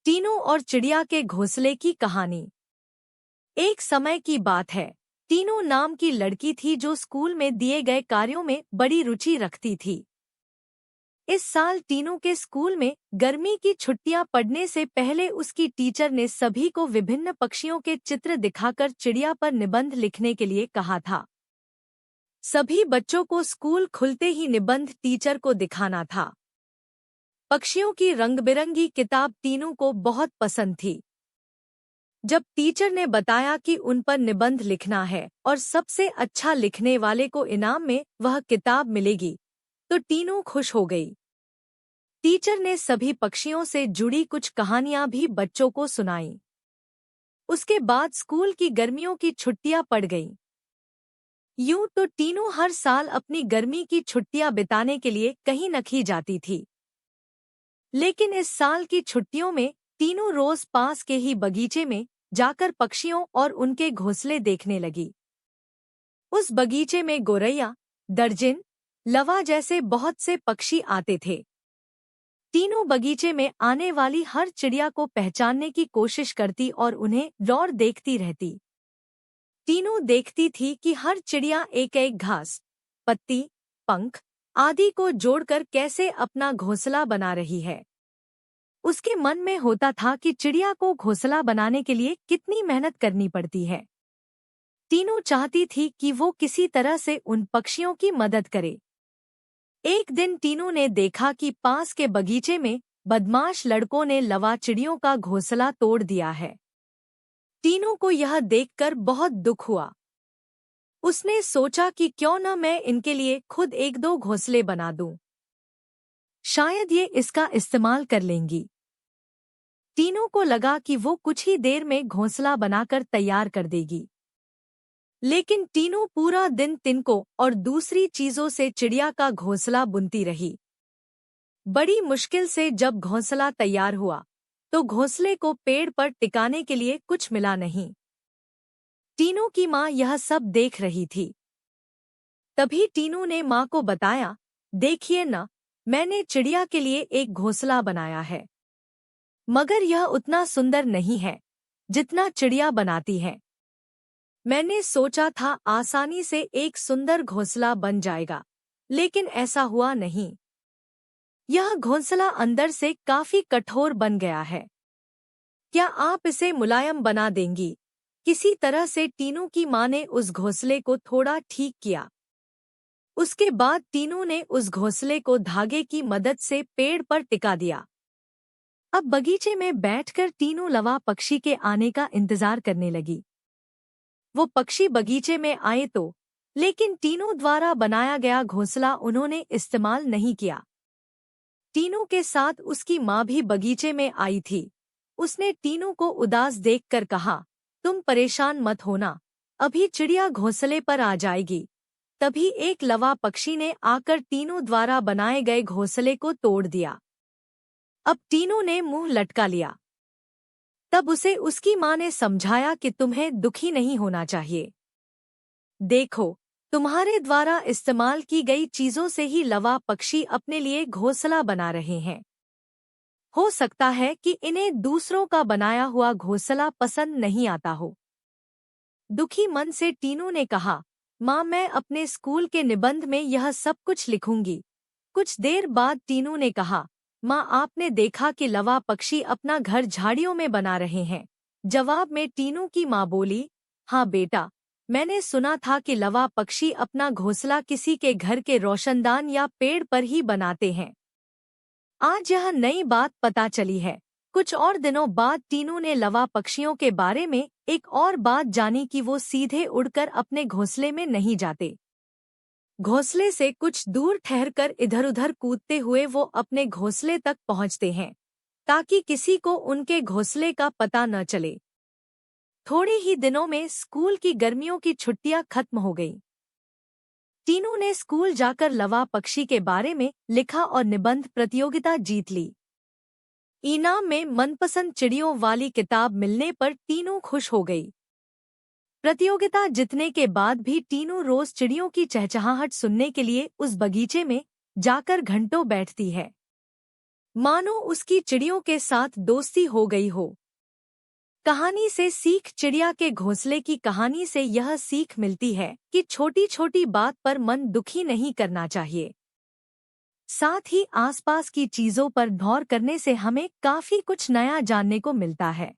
टीनू और चिड़िया के घोंसले की कहानी। एक समय की बात है। टीनू नाम की लड़की थी जो स्कूल में दिए गए कार्यों में बड़ी रुचि रखती थी। इस साल टीनू के स्कूल में गर्मी की छुट्टियां पड़ने से पहले उसकी टीचर ने सभी को विभिन्न पक्षियों के चित्र दिखाकर चिड़िया पर निबंध लिखने के लिए कहा था। सभी बच्चों को स्कूल खुलते ही निबंध टीचर को दिखाना था। पक्षियों की रंग-बिरंगी किताब टीनू को बहुत पसंद थी। जब टीचर ने बताया कि उन पर निबंध लिखना है और सबसे अच्छा लिखने वाले को इनाम में वह किताब मिलेगी, तो टीनू खुश हो गई। टीचर ने सभी पक्षियों से जुड़ी कुछ कहानियां भी बच्चों को सुनाई। उसके बाद स्कूल की गर्मियों की छुट्टियां पड़ गईं। यूं तो टीनू हर साल अपनी गर्मी की छुट्टियां बिताने के लिए कहीं न कहीं जाती थी, लेकिन इस साल की छुट्टियों में टीनू रोज पास के ही बगीचे में जाकर पक्षियों और उनके घोंसले देखने लगी। उस बगीचे में गोरैया, दर्जिन, लवा जैसे बहुत से पक्षी आते थे। टीनू बगीचे में आने वाली हर चिड़िया को पहचानने की कोशिश करती और उन्हें गौर देखती रहती। टीनू देखती थी कि हर चिड़िया एक-एक घास, पत्ती, पंख आदि को जोड़कर कैसे अपना घोंसला बना रही है। उसके मन में होता था कि चिड़िया को घोंसला बनाने के लिए कितनी मेहनत करनी पड़ती है। टीनू चाहती थी कि वो किसी तरह से उन पक्षियों की मदद करे। एक दिन टीनू ने देखा कि पास के बगीचे में बदमाश लड़कों ने लवा चिड़ियों का घोंसला तोड़ दिया है। टीनू को यह देखकर बहुत दुख हुआ। उसने सोचा कि क्यों न मैं इनके लिए खुद एक दो घोंसले बना दूं। शायद ये इसका इस्तेमाल कर लेंगी। टीनू को लगा कि वो कुछ ही देर में घोंसला बनाकर तैयार कर देगी। लेकिन टीनू पूरा दिन तिनकों और दूसरी चीजों से चिड़िया का घोंसला बुनती रही। बड़ी मुश्किल से जब घोंसला तैयार हुआ, तो घोंसले को पेड़ पर टिकाने के लिए कुछ मिला नहीं। टीनू की माँ यह सब देख रही थी। तभी टीनू ने माँ को बताया, देखिए न, मैंने चिड़िया के लिए एक घोंसला बनाया है, मगर यह उतना सुंदर नहीं है जितना चिड़िया बनाती है। मैंने सोचा था आसानी से एक सुंदर घोंसला बन जाएगा, लेकिन ऐसा हुआ नहीं। यह घोंसला अंदर से काफी कठोर बन गया है। क्या आप इसे मुलायम बना देंगी? किसी तरह से टीनू की माँ ने उस घोंसले को थोड़ा ठीक किया। उसके बाद टीनू ने उस घोंसले को धागे की मदद से पेड़ पर टिका दिया। अब बगीचे में बैठकर टीनू लवा पक्षी के आने का इंतजार करने लगी। वो पक्षी बगीचे में आए तो, लेकिन टीनू द्वारा बनाया गया घोंसला उन्होंने इस्तेमाल नहीं किया। टीनू के साथ उसकी माँ भी बगीचे में आई थी। उसने टीनू को उदास देखकर कहा, तुम परेशान मत होना, अभी चिड़िया घोंसले पर आ जाएगी। तभी एक लवा पक्षी ने आकर टीनू द्वारा बनाए गए घोंसले को तोड़ दिया। अब टीनू ने मुंह लटका लिया। तब उसे उसकी माँ ने समझाया कि तुम्हें दुखी नहीं होना चाहिए। देखो, तुम्हारे द्वारा इस्तेमाल की गई चीजों से ही लवा पक्षी अपने लिए घोंसला बना रहे हैं। हो सकता है कि इन्हें दूसरों का बनाया हुआ घोंसला पसंद नहीं आता हो। दुखी मन से टीनू ने कहा, माँ, मैं अपने स्कूल के निबंध में यह सब कुछ लिखूंगी। कुछ देर बाद टीनू ने कहा, माँ, आपने देखा कि लवा पक्षी अपना घर झाड़ियों में बना रहे हैं। जवाब में टीनू की माँ बोली, हाँ बेटा, मैंने सुना था कि लवा पक्षी अपना घोंसला किसी के घर के रोशनदान या पेड़ पर ही बनाते हैं। आज यह नई बात पता चली है। कुछ और दिनों बाद टीनू ने लवा पक्षियों के बारे में एक और बात जानी कि वो सीधे उड़कर अपने घोंसले में नहीं जाते। घोंसले से कुछ दूर ठहरकर इधर-उधर कूदते हुए वो अपने घोंसले तक पहुंचते हैं, ताकि किसी को उनके घोंसले का पता न चले। थोड़े ही दिनों में स्कूल की गर्मियों की छुट्टियां खत्म हो गईं। टीनू ने स्कूल जाकर लवा पक्षी के बारे में लिखा और निबंध प्रतियोगिता जीत ली। इनाम में मनपसंद चिड़ियों वाली किताब मिलने पर टीनू खुश हो गई। प्रतियोगिता जीतने के बाद भी टीनू रोज चिड़ियों की चहचहाहट सुनने के लिए उस बगीचे में जाकर घंटों बैठती है। मानो उसकी चिड़ियों के साथ दोस्ती हो गई हो। कहानी से सीख। चिड़िया के घोंसले की कहानी से यह सीख मिलती है कि छोटी छोटी बात पर मन दुखी नहीं करना चाहिए। साथ ही आसपास की चीजों पर गौर करने से हमें काफी कुछ नया जानने को मिलता है।